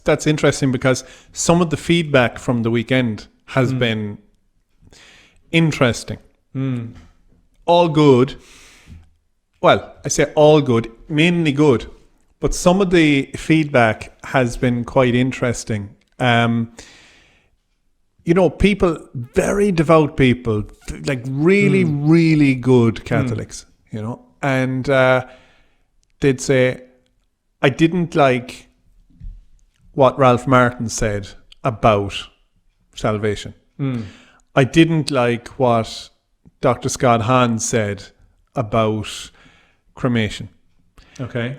that's interesting because some of the feedback from the weekend has been interesting. All good. Well, I say all good, mainly good. But some of the feedback has been quite interesting. People, very devout people, like really, really good Catholics, and they'd say, I didn't like what Ralph Martin said about salvation. I didn't like what Dr. Scott Hahn said about cremation. Okay.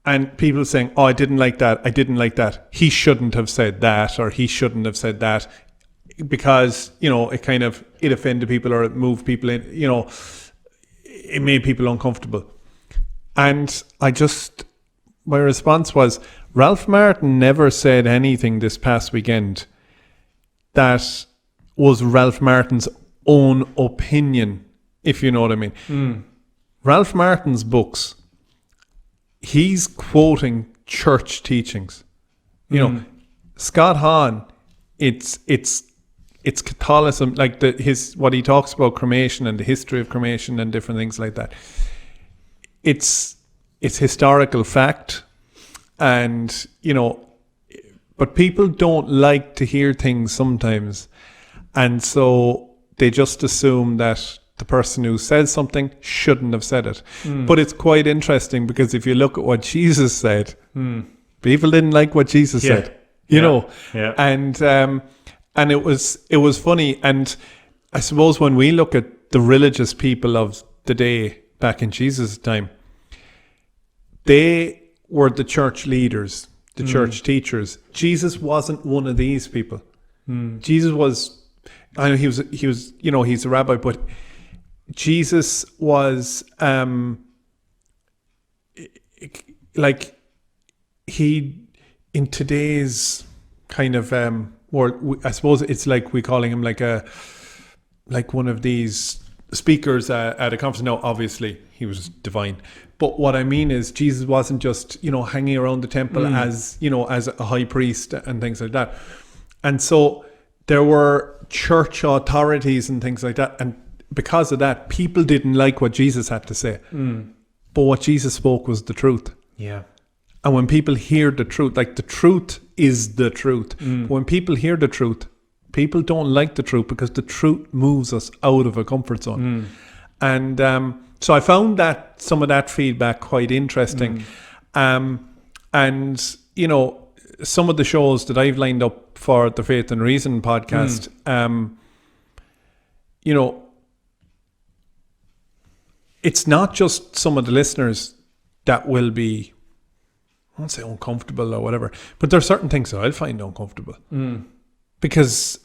And people saying, I didn't like that. He shouldn't have said that, or he shouldn't have said that, because, it offended people, or it moved people in, it made people uncomfortable. And my response was, Ralph Martin never said anything this past weekend that was Ralph Martin's own opinion, if you know what I mean. Ralph Martin's books, he's quoting church teachings. Scott Hahn, it's Catholicism, like what he talks about cremation and the history of cremation and different things like that. It's historical fact, and but people don't like to hear things sometimes, and so they just assume that the person who says something shouldn't have said it. But it's quite interesting, because if you look at what Jesus said, people didn't like what Jesus said, and it was funny. And I suppose when we look at the religious people of the day back in Jesus' time, they were the church leaders, the church teachers. Jesus wasn't one of these people. Jesus was, I know he was, he's a rabbi, but Jesus was in today's kind of world, I suppose it's like we calling him like one of these speakers at a conference. No, obviously he was divine, but what I mean is Jesus wasn't just hanging around the temple as a high priest and things like that. And so there were church authorities and things like that, and because of that, people didn't like what Jesus had to say. But what Jesus spoke was the truth. Yeah. And when people hear the truth, like the truth is the truth. But when people hear the truth, people don't like the truth, because the truth moves us out of a comfort zone. And so I found that some of that feedback quite interesting. And some of the shows that I've lined up for the Faith and Reason podcast, it's not just some of the listeners that will be, I won't say uncomfortable or whatever, but there are certain things that I'll find uncomfortable. Because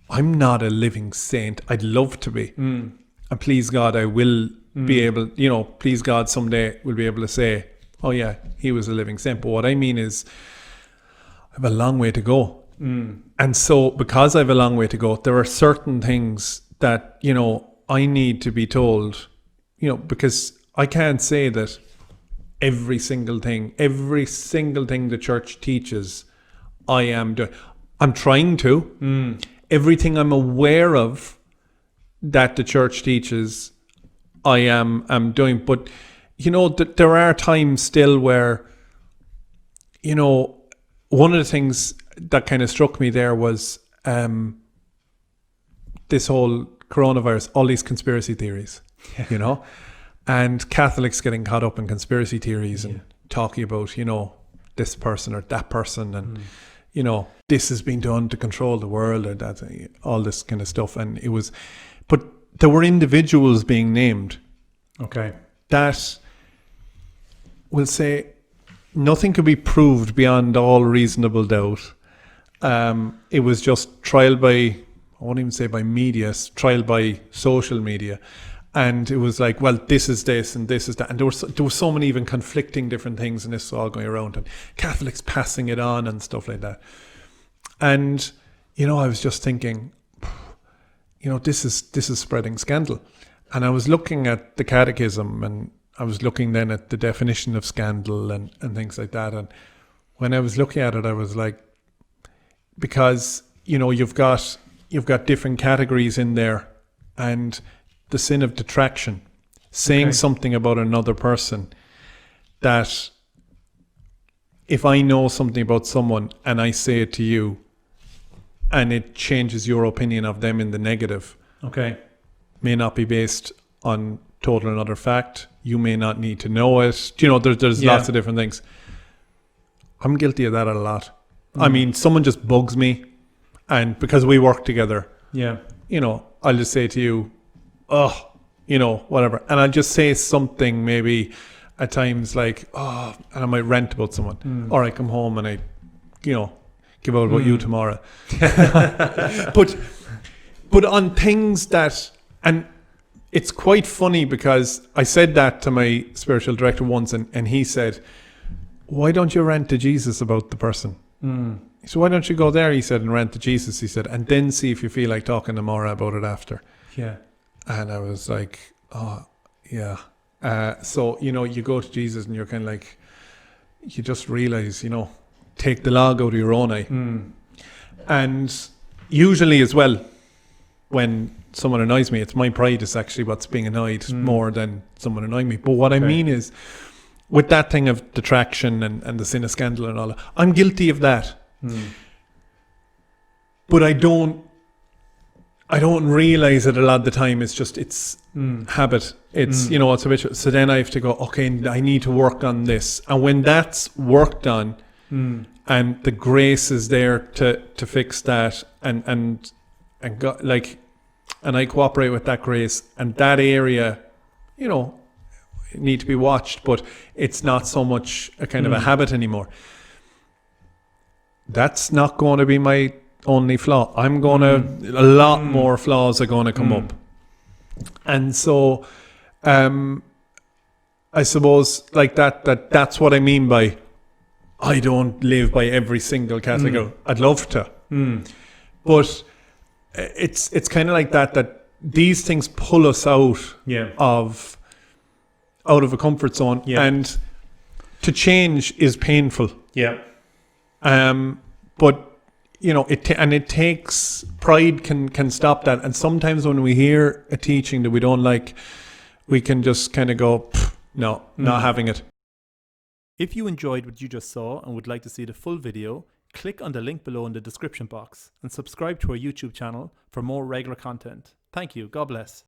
I'm not a living saint. I'd love to be. And please God, I will be able, please God, someday we'll be able to say, oh yeah, he was a living saint. But what I mean is, I have a long way to go. And so because I have a long way to go, there are certain things that, I need to be told, because I can't say that every single thing the church teaches, I am doing. I'm trying to. Everything I'm aware of that the church teaches, I am doing. But, there are times still where, one of the things that kind of struck me there was this whole coronavirus, all these conspiracy theories, and Catholics getting caught up in conspiracy theories and talking about, this person or that person, and, this has been done to control the world, or that, all this kind of stuff. And but there were individuals being named. Okay. That will say nothing could be proved beyond all reasonable doubt. It was just trial by, I won't even say by media, trial by social media. And it was like, well, this is this and this is that. And there were so many even conflicting different things, and this was all going around, and Catholics passing it on and stuff like that. And, I was just thinking, this is spreading scandal. And I was looking at the catechism, and I was looking then at the definition of scandal and things like that. And when I was looking at it, I was like, because, you know, you've got different categories in there, and the sin of detraction, saying something about another person that if I know something about someone and I say it to you and it changes your opinion of them in the negative, may not be based on total and utter fact. You may not need to know it. You know, there's lots of different things. I'm guilty of that a lot. I mean, someone just bugs me, and because we work together, you know, I'll just say to you, oh, you know, whatever. And I'll just say something maybe at times like, oh, and I might rant about someone. Or I come home and I, you know, give out about you tomorrow. But on things that, and it's quite funny because I said that to my spiritual director once, and he said, why don't you rant to Jesus about the person? So why don't you go there, he said, and rant to Jesus, he said, and then see if you feel like talking to Maura about it after. And I was like, oh, yeah. So, you know, you go to Jesus and you're kind of like, you just realize, you know, take the log out of your own eye. And usually as well, when someone annoys me, it's my pride is actually what's being annoyed more than someone annoying me. But what I mean is, with that thing of detraction and the sin of scandal and all that, I'm guilty of that. But I don't realize it a lot of the time. It's just, it's habit. It's, you know, it's habitual. So then I have to go, okay, I need to work on this. And when that's worked on and the grace is there to fix that and God, like, and I cooperate with that grace, and that area, you know, need to be watched, but it's not so much a kind of a habit anymore. That's not going to be my only flaw. I'm going to, a lot more flaws are going to come up. And so, I suppose like that's what I mean by, I don't live by every single category. I'd love to. But it's kind of like that these things pull us out of a comfort zone, and to change is painful. But you know, it takes pride can stop that. And sometimes when we hear a teaching that we don't like, we can just kind of go, no, not having it. If you enjoyed what you just saw and would like to see the full video, click on the link below in the description box and subscribe to our YouTube channel for more regular content. Thank you. God bless.